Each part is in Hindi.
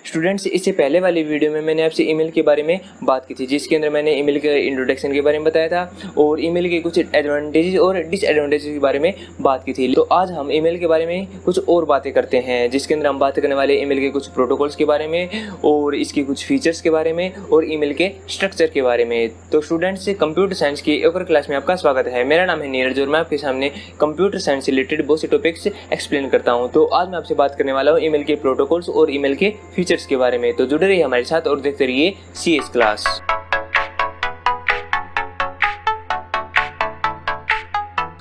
स्टूडेंट्स, इससे पहले वाली वीडियो में मैंने आपसे ईमेल के बारे में बात की थी, जिसके अंदर मैंने ईमेल के इंट्रोडक्शन के बारे में बताया था और ईमेल के कुछ एडवांटेजेस और डिसएडवांटेजेस के बारे में बात की थी। तो आज हम ईमेल के बारे में कुछ और बातें करते हैं, जिसके अंदर हम बात करने वाले ईमेल के कुछ प्रोटोकॉल्स के बारे में और इसकी कुछ फीचर्स के बारे में और ईमेल के स्ट्रक्चर के बारे में। तो स्टूडेंट्स, कंप्यूटर साइंस की एक और क्लास में आपका स्वागत है। मेरा नाम है नीरज और मैं आपके सामने कंप्यूटर साइंस से रिलेटेड बहुत से टॉपिक्स एक्सप्लेन करता हूँ। तो आज मैं आपसे बात करने वाला हूँ ईमेल के प्रोटोकॉल्स और ईमेल के फीचर्स के बारे में। तो जुड़े रहिए हमारे साथ और देखते रहिए CS क्लास।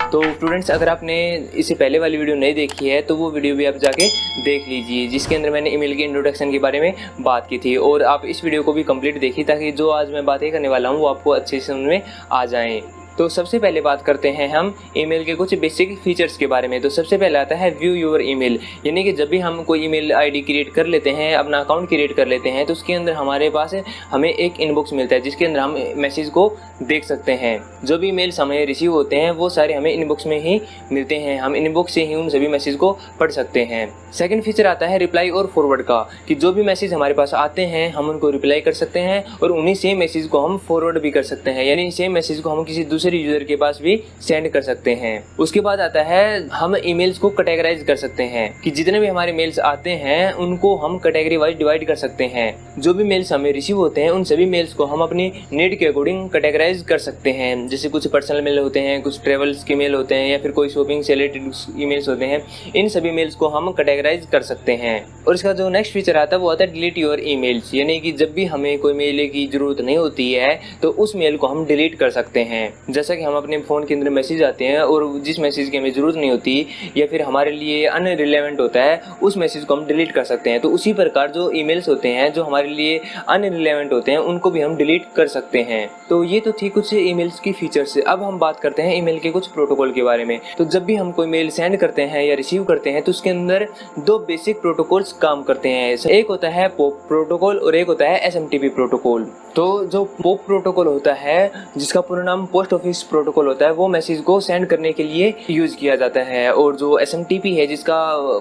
तो स्टूडेंट्स, अगर आपने इससे पहले वाली वीडियो नहीं देखी है तो वो वीडियो भी आप जाके देख लीजिए, जिसके अंदर मैंने ईमेल के इंट्रोडक्शन के बारे में बात की थी। और आप इस वीडियो को भी कंप्लीट देखिए ताकि जो आज मैं बातें करने वाला हूँ वो आपको अच्छे से समझ में आ जाएं। तो सबसे पहले बात करते हैं हम ईमेल के कुछ बेसिक फीचर्स के बारे में। तो सबसे पहले आता है व्यू योर ईमेल, यानी कि जब भी हम कोई ईमेल आईडी क्रिएट कर लेते हैं, अपना अकाउंट क्रिएट कर लेते हैं, तो उसके अंदर हमारे पास हमें एक इनबॉक्स मिलता है जिसके अंदर हम मैसेज को देख सकते हैं। जो भी ईमेल्स हमें रिसीव होते हैं वो सारे हमें इनबॉक्स में ही मिलते हैं। हम इनबॉक्स से ही उन सभी मैसेज को पढ़ सकते हैं। सेकंड फीचर आता है रिप्लाई और फॉरवर्ड का, कि जो भी मैसेज हमारे पास आते हैं हम उनको रिप्लाई कर सकते हैं और उन्हीं सेम मैसेज को हम फॉरवर्ड भी कर सकते हैं, यानी सेम मैसेज को हम किसी दूसरे यूजर के पास भी सेंड कर सकते हैं। उसके बाद आता है हम ईमेल्स को कैटेगराइज कर सकते हैं, कि जितने भी हमारे मेल्स आते हैं उनको हम कैटेगरी वाइज डिवाइड कर सकते हैं। जो भी मेल्स हमें रिसीव होते हैं उन सभी मेल्स को हम अपनी नीड के अकॉर्डिंग कैटेगराइज कर सकते हैं। जैसे कुछ पर्सनल मेल होते हैं, कुछ ट्रेवल्स के मेल होते हैं या फिर कोई शॉपिंग से रिलेटेड ईमेल्स होते हैं, इन सभी मेल्स को हम कैटेगराइज कर सकते हैं। और इसका जो नेक्स्ट फीचर आता है वो आता है डिलीट योर ईमेल्स, यानी कि जब भी हमें कोई मेल की जरूरत नहीं होती है तो उस मेल को हम डिलीट कर सकते हैं। जैसा कि हम अपने फ़ोन के अंदर मैसेज आते हैं और जिस मैसेज की हमें ज़रूरत नहीं होती या फिर हमारे लिए अनरिलेवेंट होता है उस मैसेज को हम डिलीट कर सकते हैं। तो उसी प्रकार जो ईमेल्स होते हैं जो हमारे लिए अनरिलेवेंट होते हैं उनको भी हम डिलीट कर सकते हैं। तो ये तो थी कुछ ईमेल्स की फीचर्स। अब हम बात करते हैं ईमेल के कुछ प्रोटोकॉल के बारे में। तो जब भी हम कोई मेल सेंड करते हैं या रिसीव करते हैं तो उसके अंदर दो बेसिक प्रोटोकॉल्स काम करते हैं। एक होता है पोप प्रोटोकॉल और एक होता है SMTP प्रोटोकॉल। तो जो पोप प्रोटोकॉल होता है, जिसका पूरा नाम पोस्ट ऑफिस प्रोटोकॉल होता है, वो मैसेज को सेंड करने के लिए यूज किया जाता है। और जो SMTP है, जिसका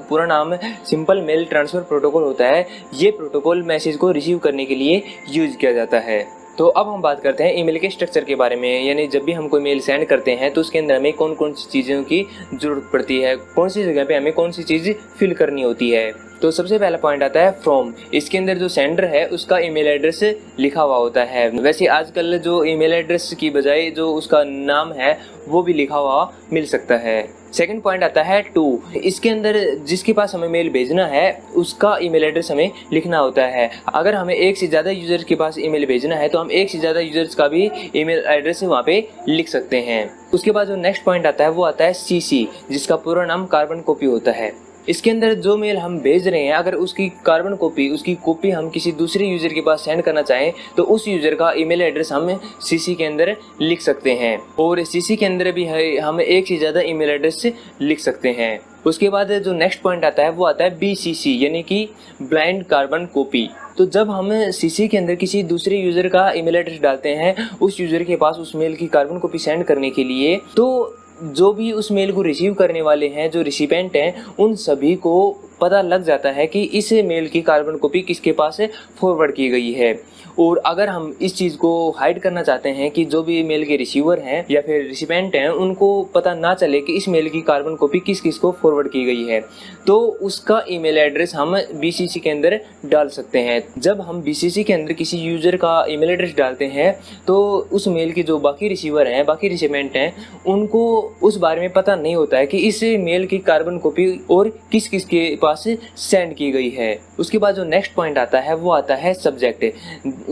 पूरा नाम सिंपल मेल ट्रांसफर प्रोटोकॉल होता है, ये प्रोटोकॉल मैसेज को रिसीव करने के लिए यूज किया जाता है। तो अब हम बात करते हैं ईमेल के स्ट्रक्चर के बारे में, यानी जब भी हम कोई मेल सेंड करते हैं तो उसके अंदर हमें कौन कौन सी चीज़ों की ज़रूरत पड़ती है, कौन सी जगह पे हमें कौन सी चीज़ फिल करनी होती है। तो सबसे पहला पॉइंट आता है फ्रॉम। इसके अंदर जो सेंडर है उसका ईमेल एड्रेस लिखा हुआ होता है। वैसे आजकल जो ईमेल एड्रेस की बजाय जो उसका नाम है वो भी लिखा हुआ मिल सकता है। सेकंड पॉइंट आता है टू। इसके अंदर जिसके पास हमें मेल भेजना है उसका ईमेल एड्रेस हमें लिखना होता है। अगर हमें एक से ज़्यादा यूजर के पास ईमेल भेजना है तो हम एक से ज़्यादा यूजर्स का भी ईमेल एड्रेस वहाँ पे लिख सकते हैं। उसके बाद जो नेक्स्ट पॉइंट आता है वो आता है CC, जिसका पूरा नाम कार्बन कॉपी होता है। इसके अंदर जो मेल हम भेज रहे हैं अगर उसकी कार्बन कॉपी, उसकी कॉपी हम किसी दूसरे यूज़र के पास सेंड करना चाहें तो उस यूज़र का ईमेल एड्रेस हम CC के अंदर लिख सकते हैं। और CC के अंदर भी हम एक से ज़्यादा ईमेल एड्रेस लिख सकते हैं। उसके बाद जो नेक्स्ट पॉइंट आता है वो आता है BCC, यानी कि ब्लाइंड कार्बन कॉपी। तो जब हम CC के अंदर किसी दूसरे यूज़र का ईमेल एड्रेस डालते हैं उस यूज़र के पास उस मेल की कार्बन कॉपी सेंड करने के लिए, तो जो भी उस मेल को रिसीव करने वाले हैं, जो रिसिपेंट हैं, उन सभी को पता लग जाता है कि इस मेल की कार्बन कॉपी किसके पास फॉरवर्ड की गई है। और अगर हम इस चीज़ को हाइड करना चाहते हैं कि जो भी मेल के रिसीवर हैं या फिर रिसिपेंट हैं उनको पता ना चले कि इस मेल की कार्बन कॉपी किस किस को फॉरवर्ड की गई है, तो उसका ईमेल एड्रेस हम BCC के अंदर डाल सकते हैं। जब हम BCC के अंदर किसी यूज़र का ईमेल एड्रेस डालते हैं तो उस मेल के जो बाकी रिसीवर हैं, बाकी रिसिपेंट हैं, उनको उस बारे में पता नहीं होता है कि इस मेल की कार्बन कॉपी और किस किस के पास सेंड की गई है। उसके बाद जो नेक्स्ट पॉइंट आता है वो आता है सब्जेक्ट।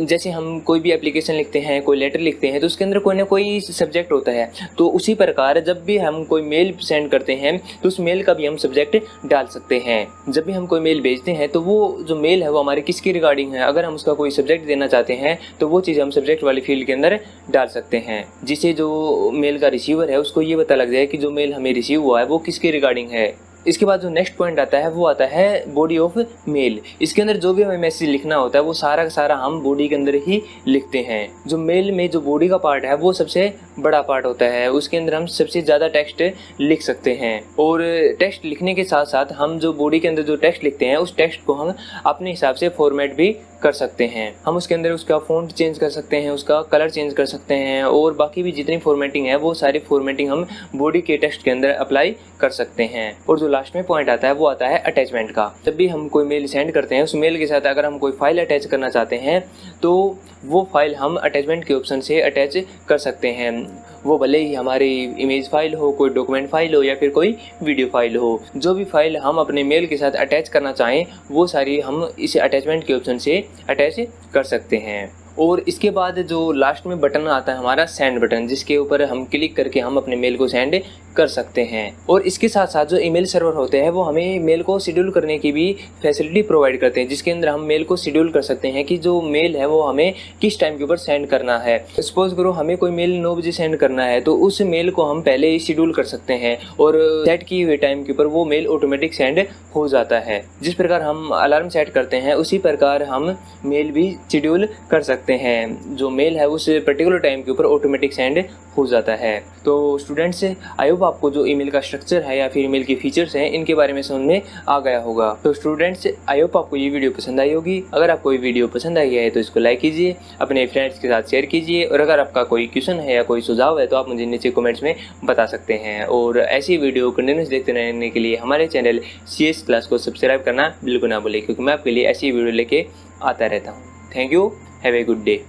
जैसे हम कोई भी एप्लीकेशन लिखते हैं, कोई लेटर लिखते हैं तो उसके अंदर कोई ना कोई सब्जेक्ट होता है। तो उसी प्रकार जब भी हम कोई मेल सेंड करते हैं तो उस मेल का भी हम सब्जेक्ट डाल सकते हैं। जब भी हम कोई मेल भेजते हैं तो वो जो मेल है वो हमारे किसकी रिगार्डिंग है, अगर हम उसका कोई सब्जेक्ट देना चाहते हैं तो वो चीज़ हम सब्जेक्ट वाली फील्ड के अंदर डाल सकते हैं, जिससे जो मेल का रिसीवर है उसको ये पता लग जाए कि जो मेल हमें रिसीव हुआ है वो किसके रिगार्डिंग है। इसके बाद जो नेक्स्ट पॉइंट आता है वो आता है बॉडी ऑफ मेल। इसके अंदर जो भी हमें मैसेज लिखना होता है वो सारा का सारा हम बॉडी के अंदर ही लिखते हैं। जो मेल में जो बॉडी का पार्ट है वो सबसे बड़ा पार्ट होता है, उसके अंदर हम सबसे ज़्यादा टेक्स्ट लिख सकते हैं। और टेक्स्ट लिखने के साथ साथ हम जो बॉडी के अंदर जो टेक्स्ट लिखते हैं उस टेक्स्ट को हम अपने हिसाब से फॉर्मेट भी कर सकते हैं। हम उसके अंदर उसका फ़ॉन्ट चेंज कर सकते हैं, उसका कलर चेंज कर सकते हैं और बाकी भी जितनी फॉर्मेटिंग है वो सारी फॉर्मेटिंग हम बॉडी के टेक्स्ट के अंदर अप्लाई कर सकते हैं। और जो लास्ट में पॉइंट आता है वो आता है अटैचमेंट का। जब भी हम कोई मेल सेंड करते हैं उस मेल के साथ अगर हम कोई फाइल अटैच करना चाहते हैं तो वो फाइल हम अटैचमेंट के ऑप्शन से अटैच कर सकते हैं। वो भले ही हमारी इमेज फाइल हो, कोई डॉक्यूमेंट फाइल हो या फिर कोई वीडियो फाइल हो, जो भी फाइल हम अपने मेल के साथ अटैच करना चाहें वो सारी हम इस अटैचमेंट के ऑप्शन से अटैच कर सकते हैं। और इसके बाद जो लास्ट में बटन आता है हमारा सेंड बटन, जिसके ऊपर हम क्लिक करके हम अपने मेल को सेंड कर सकते हैं। और इसके साथ साथ जो ईमेल सर्वर होते हैं वो हमें मेल को शेड्यूल करने की भी फैसिलिटी प्रोवाइड करते हैं, जिसके अंदर हम मेल को शेड्यूल कर सकते हैं कि जो मेल है वो हमें किस टाइम के ऊपर सेंड करना है। सपोज करो हमें कोई मेल 9 बजे सेंड करना है तो उस मेल को हम पहले ही शेड्यूल कर सकते हैं और सेट किए हुए टाइम के ऊपर वो मेल ऑटोमेटिक सेंड हो जाता है। जिस प्रकार हम अलार्म सेट करते हैं उसी प्रकार हम मेल भी शेड्यूल कर सकते हैं। जो मेल है उस पर्टिकुलर टाइम के ऊपर ऑटोमेटिक सेंड हो जाता है। तो स्टूडेंट्स, आई होप आपको जो ईमेल का स्ट्रक्चर है या फिर ईमेल की फीचर्स हैं इनके बारे में समझ में आ गया होगा। तो स्टूडेंट्स, आई होप आपको ये वीडियो पसंद आई होगी। अगर आपको ये वीडियो पसंद आई है तो इसको लाइक कीजिए, अपने फ्रेंड्स के साथ शेयर कीजिए और अगर आपका कोई क्वेश्चन है या कोई सुझाव है तो आप मुझे नीचे कमेंट्स में बता सकते हैं। और ऐसी वीडियो कंटिन्यूस देखते रहने के लिए हमारे चैनल CS क्लास को सब्सक्राइब करना बिल्कुल ना भूलें, क्योंकि मैं आपके लिए ऐसी वीडियो लेके आता रहता हूँ। Thank you, have a good day.